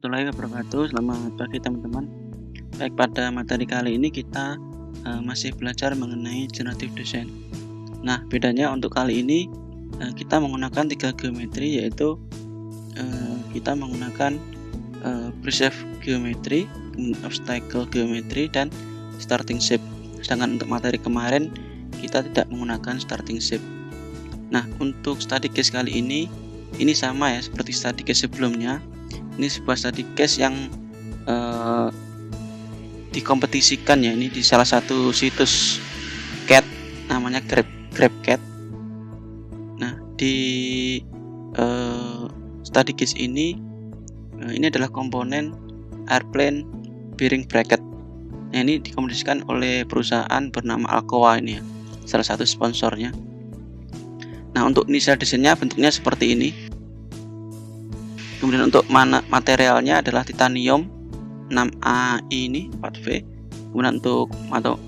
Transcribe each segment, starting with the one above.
warahmatullahi wabarakatuh. Selamat pagi teman-teman. Baik, pada materi kali ini kita masih belajar mengenai generative design. Nah, bedanya untuk kali ini kita menggunakan 3 geometri, yaitu kita menggunakan preserve geometri, obstacle geometri, dan starting shape. Sedangkan untuk materi kemarin kita tidak menggunakan starting shape. Nah, untuk study case kali ini sama ya seperti study case sebelumnya. Ini sebuah study case yang dikompetisikan ya, ini di salah satu situs cat namanya GrabCat. Nah, di study case ini adalah komponen airplane bearing bracket. Nah, ini dikompetisikan oleh perusahaan bernama Alcoa ini ya, salah satu sponsornya. Nah, untuk initial desainnya bentuknya seperti ini. Kemudian untuk materialnya adalah titanium 6A ini 4V. Kemudian untuk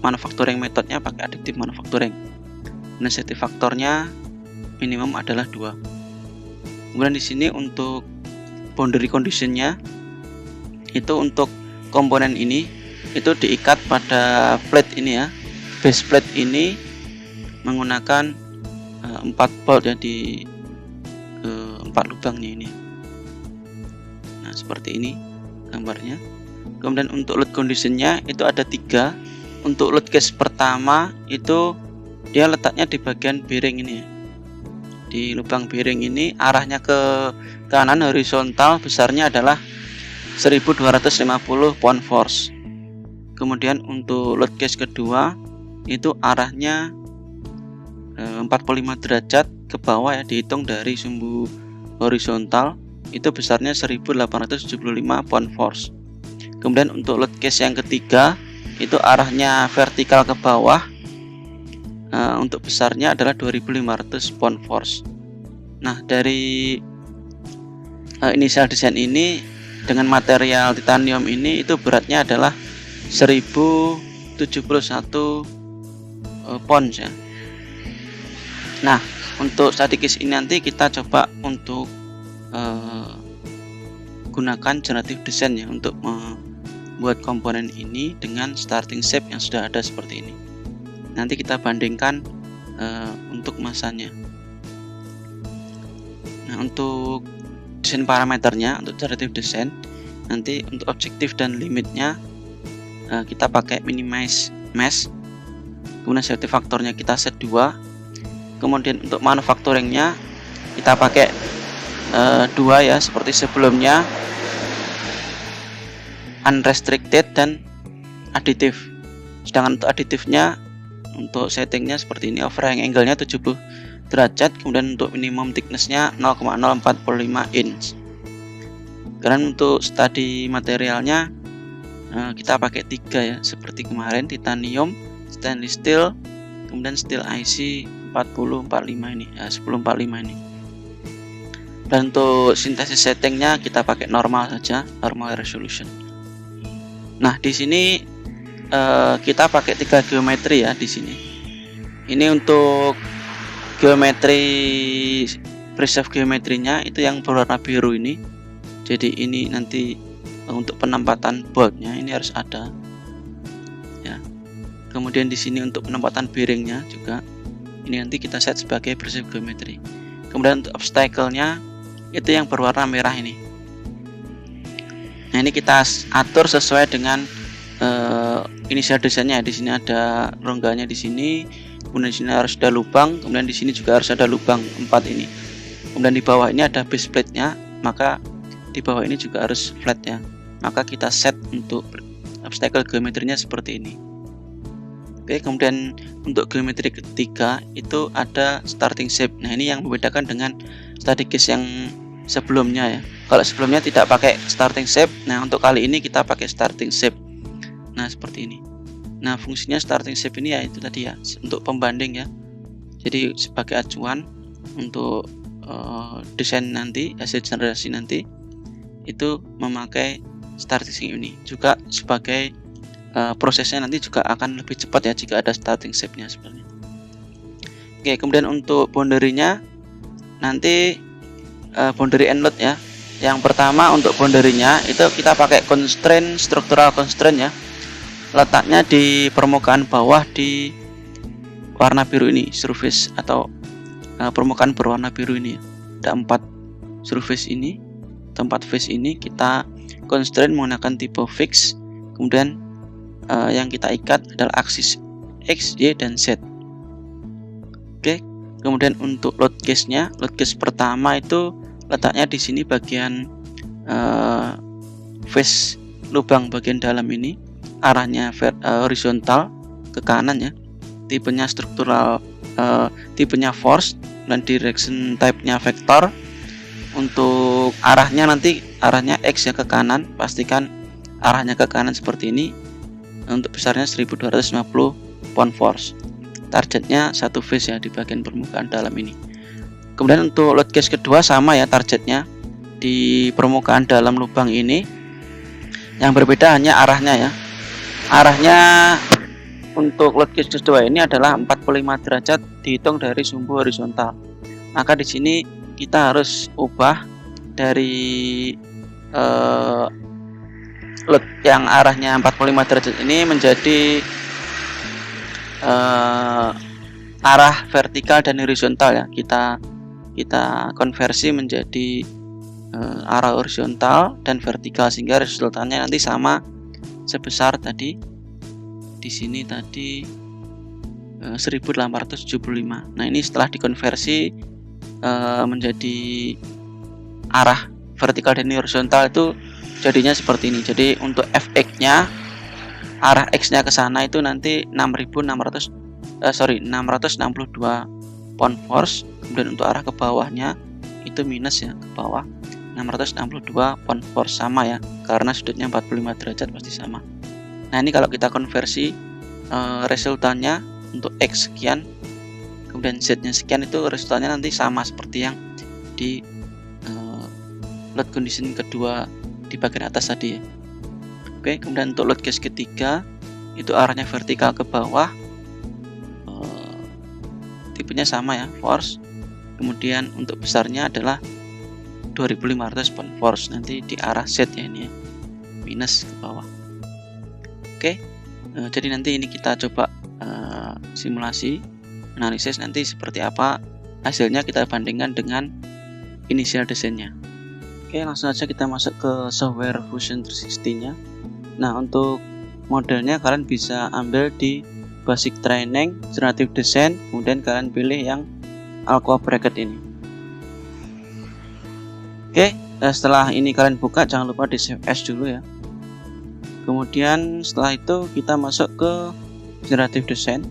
manufacturing metodenya pakai additive manufacturing. Nah, safety faktornya minimum adalah 2. Kemudian di sini untuk boundary conditionnya itu untuk komponen ini itu diikat pada plate ini ya. Base plate ini menggunakan 4 bolt ya di 4 lubangnya ini. Nah, seperti ini gambarnya. Kemudian untuk load conditionnya itu ada 3. Untuk load case pertama itu dia letaknya di bagian bearing ini ya. Di lubang bearing ini arahnya ke kanan horizontal, besarnya adalah 1250 pound force. Kemudian untuk load case kedua itu arahnya 45 derajat ke bawah ya, dihitung dari sumbu horizontal itu besarnya 1875 pound force. Kemudian untuk load case yang ketiga itu arahnya vertikal ke bawah, untuk besarnya adalah 2500 pound force. Nah, dari initial design ini dengan material titanium ini itu beratnya adalah 1071 pounds ya. Nah, untuk study case ini nanti kita coba untuk gunakan generative design ya untuk membuat komponen ini dengan starting shape yang sudah ada seperti ini. Nanti kita bandingkan untuk masanya. Nah, untuk desain parameternya untuk generative design nanti untuk objektif dan limitnya kita pakai minimize mesh. Kemudian safety faktornya kita set 2. Kemudian untuk manufacturingnya kita pakai 2 ya seperti sebelumnya, unrestricted dan additive. Sedangkan untuk additifnya untuk settingnya seperti ini, overhang angle-nya 70 derajat, kemudian untuk minimum thickness-nya 0,045 inch. Kemudian untuk study materialnya kita pakai 3 ya seperti kemarin, titanium, stainless steel, kemudian steel IC 1045 ini ya, 1045 ini. Dan untuk sintesis settingnya kita pakai normal saja, normal resolution. Nah, di sini kita pakai 3 geometri ya di sini. Ini untuk geometri preserve geometrinya itu yang berwarna biru ini. Jadi ini nanti untuk penempatan boltnya ini harus ada. Ya. Kemudian di sini untuk penempatan bearingnya juga ini nanti kita set sebagai preserve geometri. Kemudian untuk obstacle-nya itu yang berwarna merah ini. Nah, ini kita atur sesuai dengan initial desainnya. Di sini ada rongganya di sini, kemudian di sini harus ada lubang, kemudian di sini juga harus ada lubang 4 ini. Kemudian di bawah ini ada base plate-nya, maka di bawah ini juga harus flat ya. Maka kita set untuk obstacle geometrinya seperti ini. Oke, kemudian untuk geometri ketiga itu ada starting shape. Nah, ini yang membedakan dengan study case yang sebelumnya ya. Kalau sebelumnya tidak pakai starting shape, nah untuk kali ini kita pakai starting shape. Nah, seperti ini. Nah, fungsinya starting shape ini ya itu tadi ya, untuk pembanding ya. Jadi sebagai acuan untuk desain nanti, hasil generasi nanti itu memakai starting shape ini. Juga sebagai prosesnya nanti juga akan lebih cepat ya jika ada starting shape-nya sebenarnya. Oke, kemudian untuk boundary-nya nanti boundary end load ya. Yang pertama untuk boundary-nya itu kita pakai constraint, structural constraint ya. Letaknya di permukaan bawah di warna biru ini, surface atau permukaan berwarna biru ini. Ada 4 surface ini, tempat face ini kita constraint menggunakan tipe fix. Kemudian yang kita ikat adalah aksis X, Y, dan Z. Oke. Kemudian untuk load case-nya, load case pertama itu letaknya di sini bagian face lubang bagian dalam ini, arahnya horizontal ke kanan ya. Tipenya struktural, tipenya force, dan direction type-nya vektor. Untuk arahnya nanti arahnya X ya, ke kanan, pastikan arahnya ke kanan seperti ini. Untuk besarnya 1250 pound force. Targetnya satu face ya di bagian permukaan dalam ini. Kemudian untuk load case kedua sama ya, targetnya di permukaan dalam lubang ini. Yang berbeda hanya arahnya ya. Arahnya untuk load case kedua ini adalah 45 derajat dihitung dari sumbu horizontal. Maka di sini kita harus ubah dari load yang arahnya 45 derajat ini menjadi arah vertikal dan horizontal ya. Kita konversi menjadi arah horizontal dan vertikal sehingga resultannya nanti sama sebesar tadi di sini tadi 1875. Nah, ini setelah dikonversi menjadi arah vertikal dan horizontal itu jadinya seperti ini. Jadi untuk Fx-nya, arah X-nya ke sana itu nanti 662 pound force. Kemudian untuk arah ke bawahnya itu minus ya, ke bawah 662 pound force, sama ya, karena sudutnya 45 derajat pasti sama. Nah, ini kalau kita konversi resultannya untuk X sekian kemudian Z-nya sekian, itu resultannya nanti sama seperti yang di load condition kedua di bagian atas tadi ya. Oke, kemudian untuk load case ketiga itu arahnya vertikal ke bawah, tipenya sama ya, force. Kemudian untuk besarnya adalah 2500 pound force, nanti di arah Z ya, ini ya, minus ke bawah. Oke, jadi nanti ini kita coba simulasi analisis, nanti seperti apa hasilnya kita bandingkan dengan inisial desainnya. Oke, langsung aja kita masuk ke software Fusion 360 nya. Nah, untuk modelnya kalian bisa ambil di basic training, generative design, kemudian kalian pilih yang Aqua Bracket ini. Oke, setelah ini kalian buka, jangan lupa di save as dulu ya. Kemudian setelah itu kita masuk ke generative design.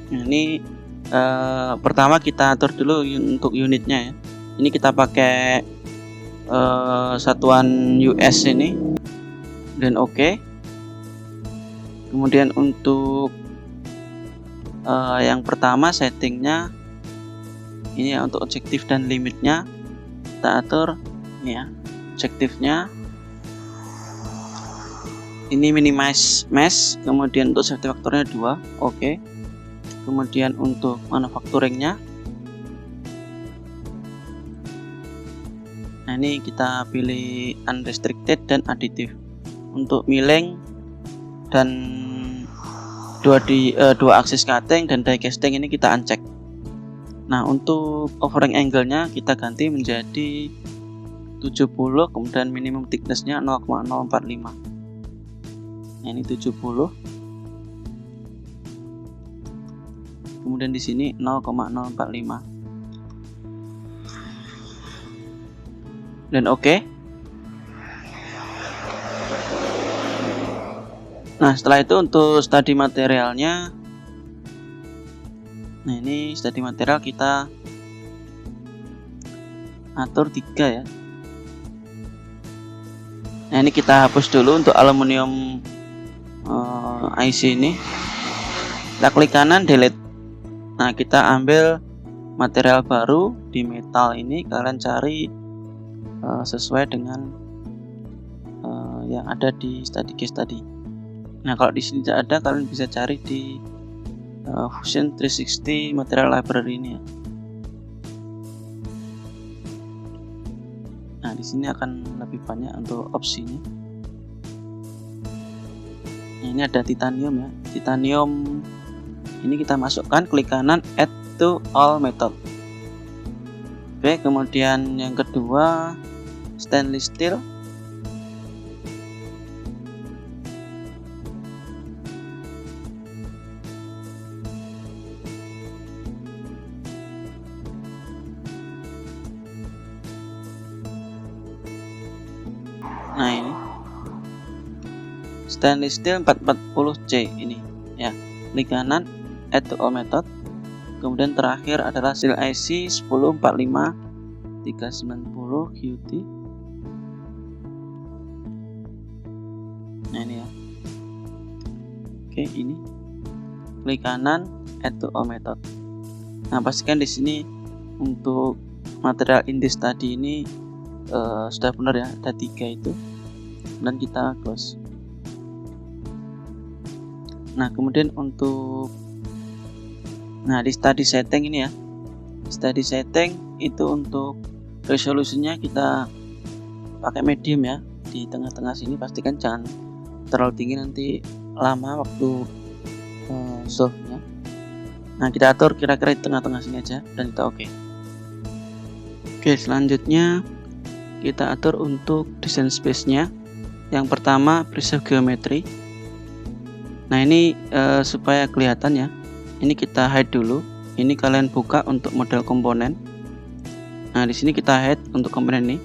Nah, ini pertama kita atur dulu untuk unitnya ya. Ini kita pakai satuan US ini, dan oke. Kemudian untuk yang pertama settingnya ini ya, untuk objektif dan limitnya kita atur ini ya, objektifnya ini minimize mesh, kemudian untuk safety faktornya 2, oke. Kemudian untuk manufacturingnya, nah ini kita pilih unrestricted dan additive. Untuk milling dan dua aksis cutting dan die casting ini kita uncheck. Nah, untuk offering angle-nya kita ganti menjadi 70, kemudian minimum thickness-nya 0,045. Nah, ini 70. Kemudian di sini 0,045. Dan oke. Nah, setelah itu untuk study materialnya, nah ini study material kita atur 3 ya. Nah, ini kita hapus dulu untuk aluminium IC ini. Kita klik kanan, delete. Nah, kita ambil material baru di metal ini, kalian cari sesuai dengan yang ada di study case tadi. Nah, kalau di sini tidak ada, kalian bisa cari di Fusion 360 Material Library ini ya. Nah, di sini akan lebih banyak untuk opsinya. Nah, ini ada titanium ya. Titanium ini kita masukkan, klik kanan add to all method. Oke, kemudian yang kedua stainless steel. Nah, ini stainless steel 440C ini ya. Klik kanan add to all method. Kemudian terakhir adalah steel IC 1045 390 QT. Nah, ini ya. Oke, ini klik kanan add to all method. Nah, pastikan di sini untuk material indes tadi ini sudah benar ya, ada 3 itu, dan kita close. Nah, kemudian untuk di study setting ini ya, study setting itu untuk resolusinya kita pakai medium ya, di tengah-tengah sini. Pastikan jangan terlalu tinggi, nanti lama waktu solve-nya. Nah, kita atur kira-kira di tengah-tengah sini aja dan kita oke. Oke, selanjutnya kita atur untuk desain space-nya. Yang pertama preserve geometry. Nah, ini supaya kelihatan ya. Ini kita hide dulu. Ini kalian buka untuk model komponen. Nah, di sini kita hide untuk komponen ini.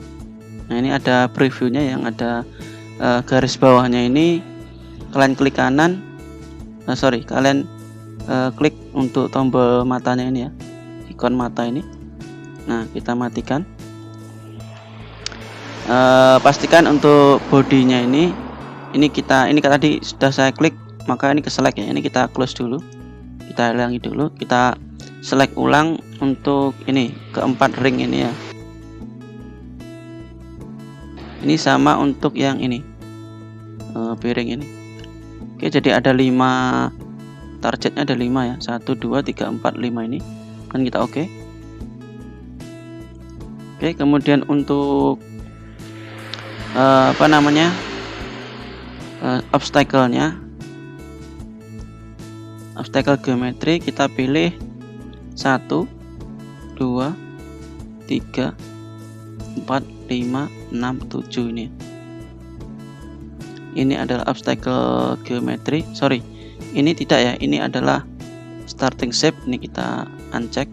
Nah, ini ada previewnya yang ada garis bawahnya ini. Kalian klik kanan. Kalian klik untuk tombol matanya ini ya, ikon mata ini. Nah, kita matikan. Pastikan untuk bodinya ini tadi sudah saya klik, maka ini ke select ya. Ini kita close dulu, kita hilangi dulu, kita select ulang untuk ini keempat ring ini ya. Ini sama untuk yang ini piring ini. Oke, jadi ada 5 targetnya, ada 5 ya, 1 2 3 4 5 ini, dan kita oke. Oke, kemudian untuk obstacle-nya, obstacle geometry kita pilih 1 2 3 4 5 6 7 ini. Ini adalah obstacle geometry. Ini tidak ya, ini adalah starting shape. Ini kita uncheck.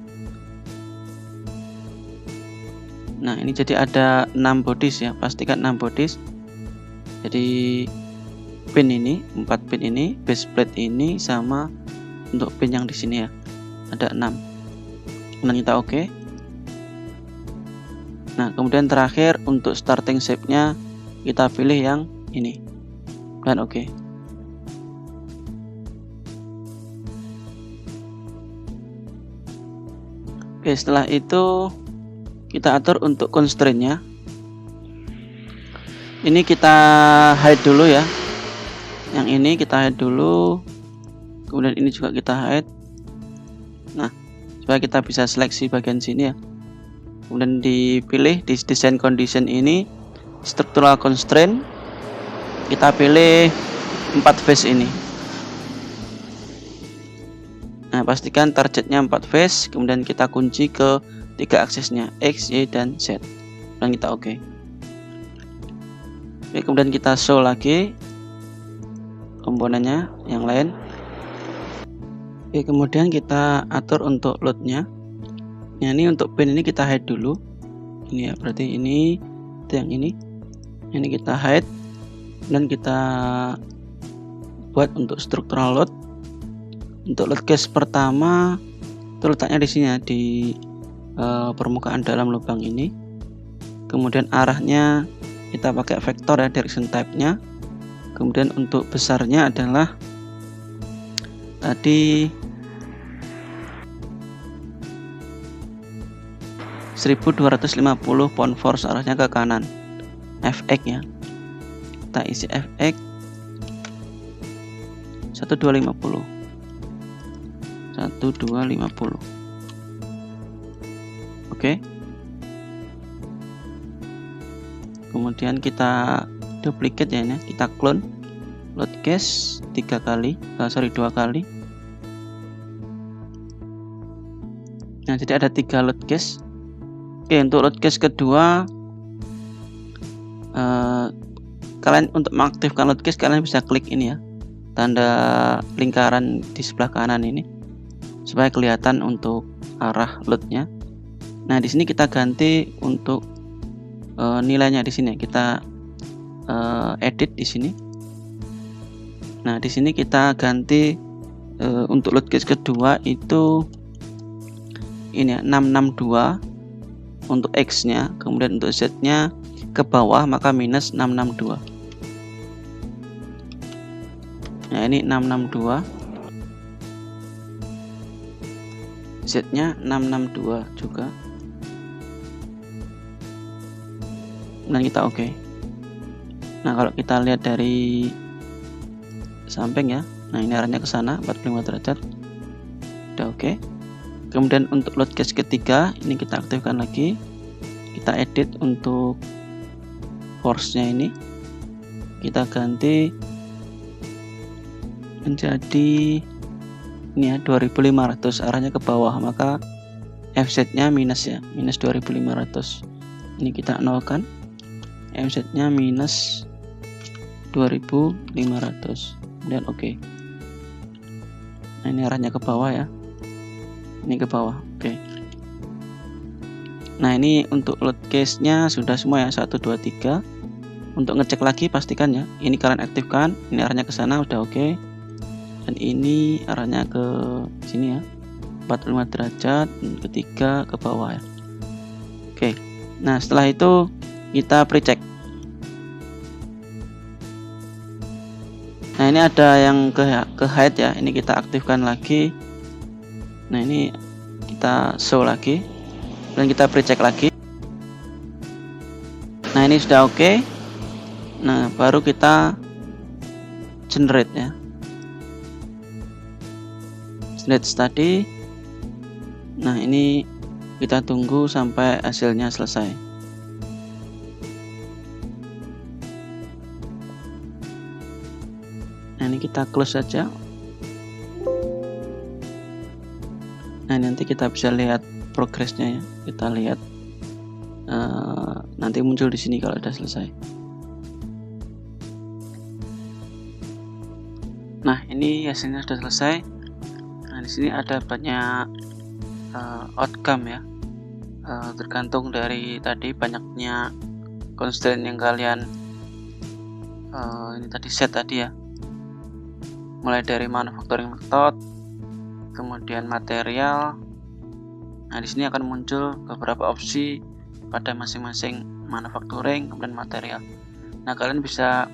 Nah, ini jadi ada 6 bodies ya, pastikan 6 bodies. Jadi pin ini, 4 pin ini, base plate ini, sama untuk pin yang di sini ya, ada 6. Dan kita oke. Nah, kemudian terakhir untuk starting shape-nya kita pilih yang ini dan oke. Oke, setelah itu kita atur untuk constraint-nya. Ini kita hide dulu ya. Yang ini kita hide dulu. Kemudian ini juga kita hide. Nah, supaya kita bisa seleksi bagian sini ya. Kemudian dipilih di design condition ini structural constraint. Kita pilih 4 face ini. Nah, pastikan targetnya 4 face. Kemudian kita kunci ke 3 aksesnya, X, Y, dan Z, dan kita oke. Oke, kemudian kita show lagi komponennya yang lain. Oke, kemudian kita atur untuk loadnya. Nah, ini untuk pin ini kita hide dulu. Ini ya, berarti ini itu yang ini kita hide, dan kita buat untuk structural load. Untuk load case pertama itu letaknya di sini ya, di permukaan dalam lubang ini. Kemudian arahnya kita pakai vektor ya, direction type-nya. Kemudian untuk besarnya adalah tadi 1250 pound force, arahnya ke kanan. Fx ya, kita isi Fx 1250. 1250. Oke. Kemudian kita duplicate ya, ini kita clone load cache 2 kali. Nah, jadi ada 3 load cache. Oke, untuk load cache kedua, kalian untuk mengaktifkan load cache kalian bisa klik ini ya, tanda lingkaran di sebelah kanan ini supaya kelihatan untuk arah loadnya. Nah, di sini kita ganti untuk nilainya di sini kita edit di sini. Nah, di sini kita ganti untuk load cache kedua itu ini ya, 662 untuk X-nya, kemudian untuk Z-nya ke bawah maka minus 662. Nah, ini 662. Z-nya 662 juga. Dan kita oke. Nah, kalau kita lihat dari samping ya, nah ini arahnya ke sana 45 derajat. Udah oke. Kemudian untuk load cache ketiga ini kita aktifkan lagi. Kita edit untuk force-nya ini. Kita ganti menjadi ini ya 2500, arahnya ke bawah, maka FZ-nya minus ya, minus 2500. Ini kita nolkan. FZ-nya minus 2500 dan oke. Nah, ini arahnya ke bawah ya. Ini ke bawah. Oke. Nah, ini untuk load cache-nya sudah semua ya, 1 2 3. Untuk ngecek lagi pastikan ya, ini kalian aktifkan, ini arahnya ke sana udah oke. Dan ini arahnya ke sini ya, 45 derajat, ketiga ke bawah ya. Oke. Nah, setelah itu kita pre-check. Nah, ini ada yang ke hide ya, ini kita aktifkan lagi. Nah, ini kita show lagi dan kita pre-check lagi. Nah, ini sudah oke. Nah, baru kita generate ya, generate study. Nah, ini kita tunggu sampai hasilnya selesai. Nah, ini kita close saja. Nah, nanti kita bisa lihat progresnya ya. Kita lihat nanti muncul di sini kalau sudah selesai. Nah, ini hasilnya sudah selesai. Nah, di sini ada banyak outcome ya. Tergantung dari tadi banyaknya constraint yang kalian ini tadi set tadi ya. Mulai dari manufacturing method, kemudian material. Nah, di sini akan muncul beberapa opsi pada masing-masing manufacturing kemudian material. Nah, kalian bisa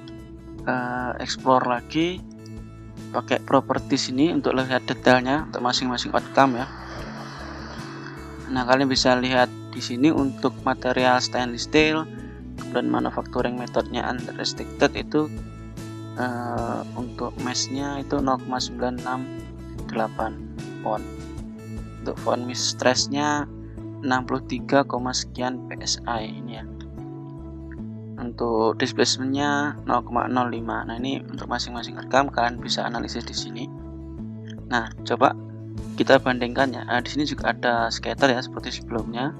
explore lagi pakai properties ini untuk lihat detailnya untuk masing-masing outcome ya. Nah, kalian bisa lihat di sini untuk material stainless steel, kemudian manufacturing metodenya unrestricted itu untuk meshnya itu 0,968 pound. Untuk von mistressnya 63, sekian psi ini ya. Untuk displacementnya 0,05. Nah, ini untuk masing-masing rekam kalian bisa analisis di sini. Nah, coba kita bandingkan ya. Di sini juga ada scatter ya seperti sebelumnya.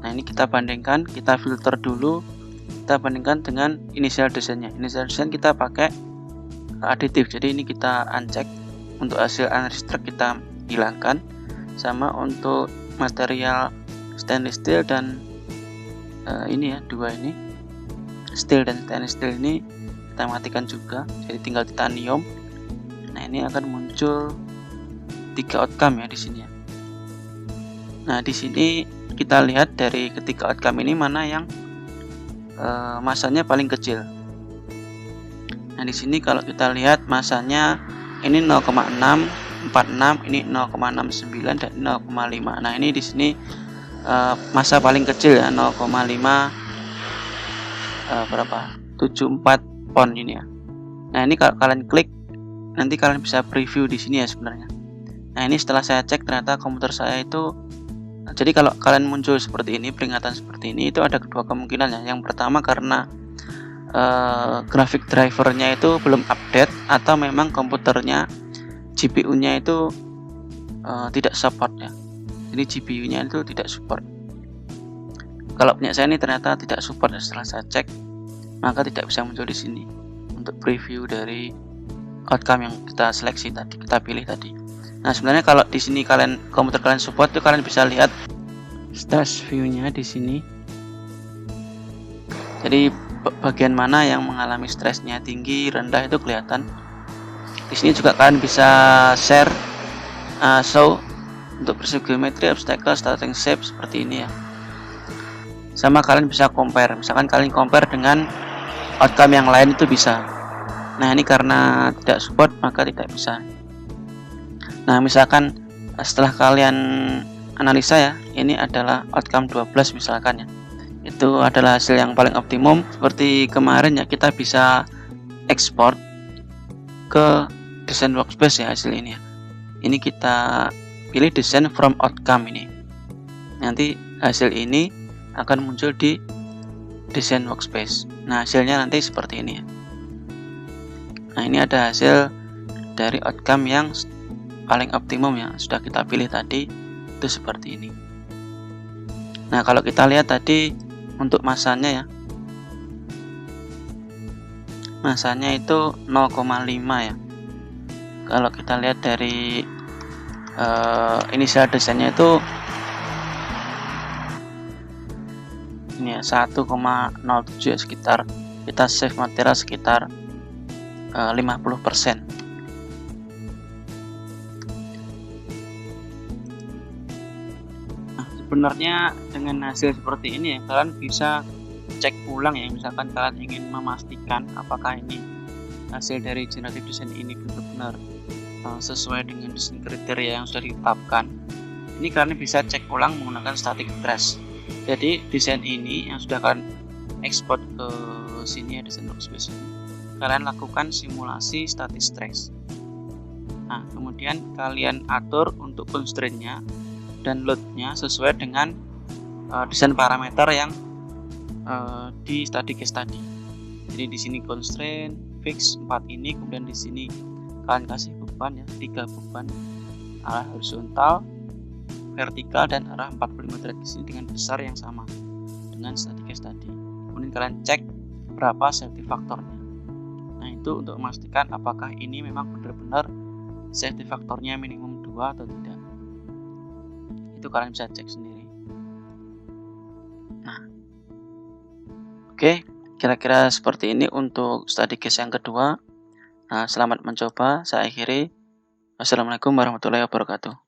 Nah, ini kita bandingkan, kita filter dulu, kita bandingkan dengan initial desainnya. Initial design kita pakai aditif, jadi ini kita uncheck. Untuk hasil unrestrict kita hilangkan, sama untuk material stainless steel dan ini ya, dua ini steel dan stainless steel ini kita matikan juga, jadi tinggal titanium. Nah, ini akan muncul 3 outcome ya di sini ya. Nah, di sini kita lihat dari ketiga outcome ini mana yang masanya paling kecil. Nah, di sini kalau kita lihat masanya ini 0,646, ini 0,69 dan 0,5. Nah, ini di sini masa paling kecil ya, 0,5 berapa? 74 pound ini ya. Nah, ini kalau kalian klik nanti kalian bisa preview di sini ya sebenarnya. Nah, ini setelah saya cek ternyata komputer saya itu, jadi kalau kalian muncul seperti ini, peringatan seperti ini, itu ada kedua kemungkinan ya. Yang pertama karena grafik drivernya itu belum update, atau memang komputernya GPU-nya itu tidak support ya. Jadi GPU-nya itu tidak support. Kalau punya saya ini ternyata tidak support ya, setelah saya cek, maka tidak bisa muncul di sini untuk preview dari outcome yang kita seleksi tadi, kita pilih tadi. Nah, sebenarnya kalau di sini komputer kalian support itu kalian bisa lihat stress view-nya di sini. Jadi bagian mana yang mengalami stresnya tinggi, rendah itu kelihatan. Di sini juga kalian bisa share show untuk prinsip geometri, obstacle, starting shape seperti ini ya. Sama kalian bisa compare, misalkan kalian compare dengan outcome yang lain itu bisa. Nah, ini karena tidak support maka tidak bisa. Nah, misalkan setelah kalian analisa ya, ini adalah outcome 12 misalkan ya. Itu adalah hasil yang paling optimum. Seperti kemarin ya, kita bisa ekspor ke design workspace ya hasil ini ya. Ini kita pilih design from outcome ini. Nanti hasil ini akan muncul di design workspace. Nah, hasilnya nanti seperti ini ya. Nah, ini ada hasil dari outcome yang paling optimum yang sudah kita pilih tadi, itu seperti ini. Nah, kalau kita lihat tadi untuk masanya ya, masanya itu 0,5 ya. Kalau kita lihat dari inisial desainnya itu ini ya, 1,07 ya, sekitar kita save material sekitar 50%. Nah, sebenarnya dengan hasil seperti ini ya, kalian bisa cek ulang ya, misalkan kalian ingin memastikan apakah ini hasil dari generative design ini benar-benar sesuai dengan desain kriteria yang sudah ditetapkan. Ini kalian bisa cek ulang menggunakan static trace. Jadi desain ini yang sudah kalian ekspor ke sini ya, desain workspace ini, kalian lakukan simulasi static trace. Nah, kemudian kalian atur untuk constraint-nya dan load-nya sesuai dengan desain parameter yang di static case tadi. Jadi di sini constraint fix 4 ini, kemudian di sini kalian kasih beban ya, 3 beban arah horizontal, vertikal, dan arah 45 derajat di sini dengan besar yang sama dengan static case tadi. Kemudian kalian cek berapa safety faktornya. Nah, itu untuk memastikan apakah ini memang benar-benar safety faktornya minimum 2 atau tidak. Itu kalian bisa cek sendiri. Nah, oke, kira-kira seperti ini untuk study case yang kedua. Nah, selamat mencoba. Saya akhiri. Wassalamualaikum warahmatullahi wabarakatuh.